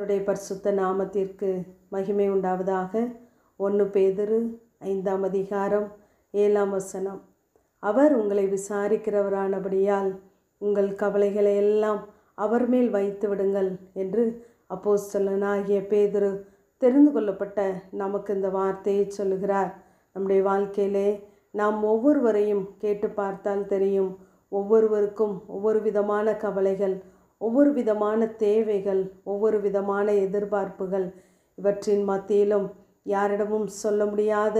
அவருடைய பரிசுத்த நாமத்திற்கு மகிமை உண்டாவதாக. 1 பேதுரு 5ஆம் அதிகாரம் 7ஆம் வசனம். அவர் உங்களை விசாரிக்கிறவரானபடியால் உங்கள் கவலைகளை எல்லாம் அவர் மேல் வைத்து விடுங்கள் என்று அப்போஸ்தலனாகிய பேதுரு தெரிந்து கொள்ளப்பட்ட நமக்கு இந்த வார்த்தையை சொல்லுகிறார். நம்முடைய வாழ்க்கையிலே நாம் ஒவ்வொருவரையும் கேட்டு பார்த்தால் தெரியும். ஒவ்வொருவருக்கும் ஒவ்வொரு விதமான கவலைகள், ஒவ்வொரு விதமான தேவைகள், ஒவ்வொரு விதமான எதிர்பார்ப்புகள். இவற்றின் மத்தியிலும் யாரிடமும் சொல்ல முடியாத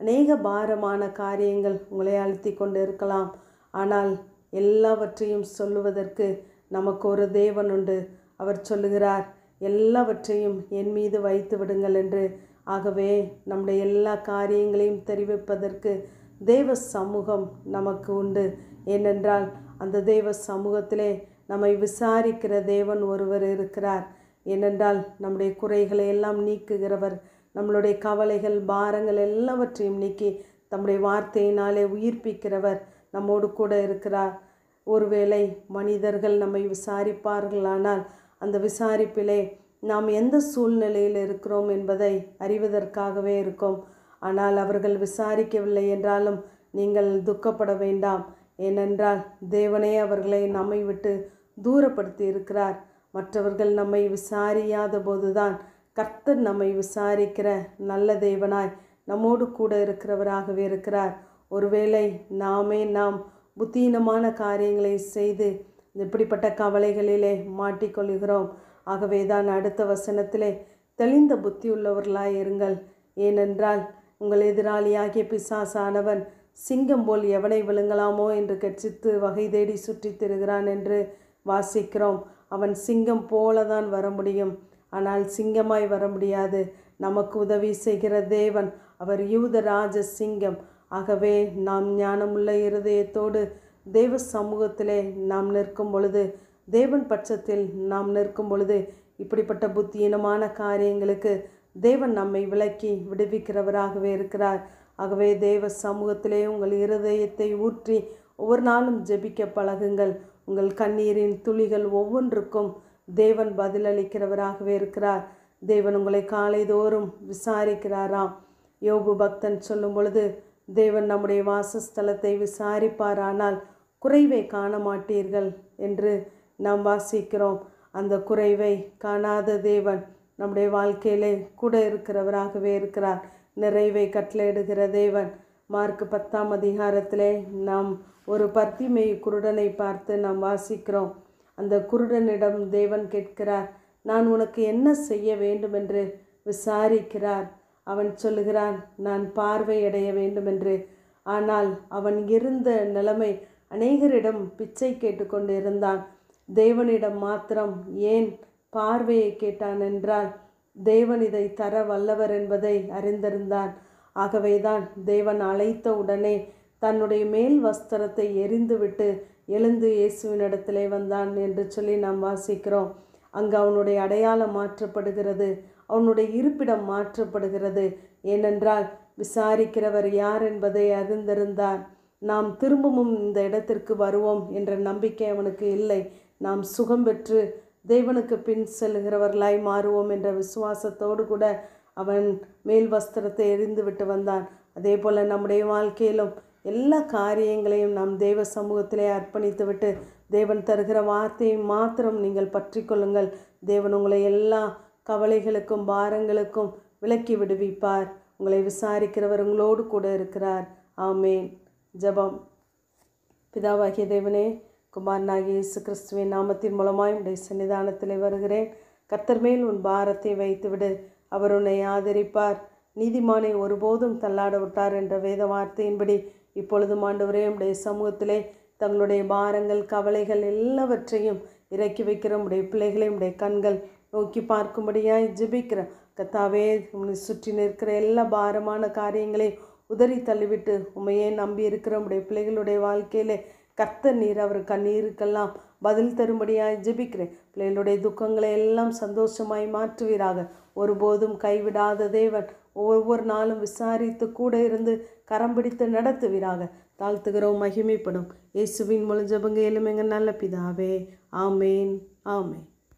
அநேக பாரமான காரியங்கள் உங்களை அழுத்தி கொண்டு இருக்கலாம். ஆனால் எல்லாவற்றையும் சொல்லுவதற்கு நமக்கு ஒரு தேவன் உண்டு. அவர் சொல்லுகிறார், எல்லாவற்றையும் என் மீது வைத்து விடுங்கள் என்று. ஆகவே நம்முடைய எல்லா காரியங்களையும் தெரிவிப்பதற்கு தேவ சமூகம் நமக்கு உண்டு. ஏனென்றால் அந்த தேவ சமூகத்திலே நம்மை விசாரிக்கிற தேவன் ஒருவர் இருக்கிறார். ஏனென்றால் நம்முடைய குறைகளை எல்லாம் நீக்குகிறவர், நம்மளுடைய கவலைகள் பாரங்கள் எல்லாவற்றையும் நீக்கி தம்முடைய வார்த்தையினாலே உயிர்ப்பிக்கிறவர் நம்மோடு கூட இருக்கிறார். ஒருவேளை மனிதர்கள் நம்மை விசாரிப்பார்களானால் அந்த விசாரிப்பிலே நாம் எந்த சூழ்நிலையில் இருக்கிறோம் என்பதை அறிவதற்காகவே இருக்கும். ஆனால் அவர்கள் விசாரிக்கவில்லை என்றாலும் நீங்கள் துக்கப்பட வேண்டாம். ஏனென்றால் தேவனே அவர்களை நம்மை விட்டு தூரப்படுத்தி இருக்கிறார். மற்றவர்கள் நம்மை விசாரியாத போதுதான் கர்த்தர் நம்மை விசாரிக்கிற நல்ல தேவனாய் நம்மோடு கூட இருக்கிறவராகவே இருக்கிறார். ஒருவேளை நாம் புத்தீனமான காரியங்களை செய்து இப்படிப்பட்ட கவலைகளிலே மாட்டிக்கொள்கிறோம். ஆகவே தான் அடுத்த வசனத்திலே தெளிந்த புத்தி உள்ளவர்களாய் இருங்கள். ஏனென்றால் உங்கள் எதிராளியாகிய பிசாசானவன் சிங்கம் போல் எவனை விழுங்கலாமோ என்று கெர்ச்சித்து வகை தேடி சுற்றி திரிகிறான் என்று வாசிக்கிறோம். அவன் சிங்கம் போலதான் வர முடியும், ஆனால் சிங்கமாய் வர முடியாது. நமக்கு உதவி செய்கிற தேவன் அவர் யூதராஜ சிங்கம். ஆகவே நாம் ஞானமுள்ள இருதயத்தோடு தேவ சமூகத்திலே நாம் நிற்கும் பொழுது, தேவன் பட்சத்தில் நாம் நிற்கும் பொழுது இப்படிப்பட்ட புத்தியீனமான காரியங்களுக்கு தேவன் நம்மை விலக்கி விடுவிக்கிறவராகவே இருக்கிறார். ஆகவே தேவ சமூகத்திலே உங்கள் இருதயத்தை ஊற்றி ஒவ்வொரு நாளும் ஜெபிக்க பழகுங்கள். உங்கள் கண்ணீரின் துளிகள் ஒவ்வொன்றுக்கும் தேவன் பதிலளிக்கிறவராகவே இருக்கிறார். தேவன் உங்களை காலைதோறும் விசாரிக்கிறாராம். யோபு பக்தன் சொல்லும் பொழுது, தேவன் நம்முடைய வாசஸ்தலத்தை விசாரிப்பாரானால் குறைவை காண மாட்டீர்கள் என்று நாம் வாசிக்கிறோம். அந்த குறைவை காணாத தேவன் நம்முடைய வாழ்க்கையிலே கூட இருக்கிறவராகவே இருக்கிறார். நிறைவை கட்டளையிடுகிற தேவன். மார்க் 10ஆம் அதிகாரத்திலே நாம் ஒரு பர்த்திமை குருடனை பார்த்து நாம் வாசிக்கிறோம். அந்த குருடனிடம் தேவன் கேட்கிறார், நான் உனக்கு என்ன செய்ய வேண்டும் என்று விசாரிக்கிறார். அவன் சொல்லுகிறான், நான் பார்வையடைய வேண்டும் என்று. ஆனால் அவன் இருந்த நிலைமை அநேகரிடம் பிச்சை கேட்டுக்கொண்டு இருந்தான். தேவனிடம் மாத்திரம் ஏன் பார்வையை கேட்டான் என்றால் தேவன் இதை தர வல்லவர் என்பதை அறிந்திருந்தான். ஆகவேதான் தேவன் அழைத்த உடனே தன்னுடைய மேல் வஸ்திரத்தை எரிந்துவிட்டு எழுந்து இயேசுவினிடத்திலே வந்தான் என்று சொல்லி நாம் வாசிக்கிறோம். அங்கு அவனுடைய அடையாளம் மாற்றப்படுகிறது, அவனுடைய இருப்பிடம் மாற்றப்படுகிறது. ஏனென்றால் விசாரிக்கிறவர் யார் என்பதை அறிந்திருந்தார். நாம் திரும்பவும் இந்த இடத்திற்கு வருவோம் என்ற நம்பிக்கை அவனுக்கு இல்லை. நாம் சுகம் பெற்று தேவனுக்கு பின் செல்கிறவர்களாய் மாறுவோம் என்ற விசுவாசத்தோடு கூட அவன் மேல் வஸ்திரத்தை எரிந்து விட்டு வந்தான். அதே போல் நம்முடைய வாழ்க்கையிலும் எல்லா காரியங்களையும் நாம் தேவ சமூகத்திலே அர்ப்பணித்து விட்டு தேவன் தருகிற வார்த்தையை மாத்திரம் நீங்கள் பற்றி கொள்ளுங்கள். தேவன் உங்களை எல்லா கவலைகளுக்கும் பாரங்களுக்கும் விலக்கி விடுவிப்பார். உங்களை விசாரிக்கிறவர் உங்களோடு கூட இருக்கிறார். ஆமேன். ஜெபம். பிதாவாகிய தேவனே, குமாரனாகிய இயேசு கிறிஸ்துவின் நாமத்தின் மூலமாய் உடைய சன்னிதானத்திலே வருகிறேன். கர்த்தர் மேல் உன் பாரத்தை வைத்துவிடு, அவர் உன்னை ஆதரிப்பார். நீதிமானை ஒருபோதும் தள்ளாட விட்டார் என்ற வேத வார்த்தையின்படி இப்பொழுதும் ஆண்டவரே உடைய சமூகத்திலே தங்களுடைய பாரங்கள் கவலைகள் எல்லாவற்றையும் இறக்கி வைக்கிற உடைய பிள்ளைகளை உடைய கண்கள் நோக்கி பார்க்கும்படியாய் ஜெபிக்கிறேன். கர்த்தாவே, உன்னை சுற்றி நிற்கிற எல்லா பாரமான காரியங்களை உதறி தள்ளிவிட்டு உண்மையே நம்பி இருக்கிற உடைய பிள்ளைகளுடைய வாழ்க்கையிலே கர்த்தர் நீர் அவர் கண்ணீருக்கெல்லாம் பதில் தரும்படியாய் ஜெபிக்கிறேன். பிள்ளைகளுடைய துக்கங்களை எல்லாம் சந்தோஷமாய் மாற்றுவீராக. ஒருபோதும் கைவிடாத தேவன் ஒவ்வொரு நாளும் விசாரித்து கூட இருந்து கரம் பிடித்து நடத்துவீராக. தாழ்த்துகிறோம், மகிமைப்படும் இயேசுவின் மூலம் ஜெபங்க எலுமெங்க நல்ல பிதாவே. ஆமேன், ஆமேன்.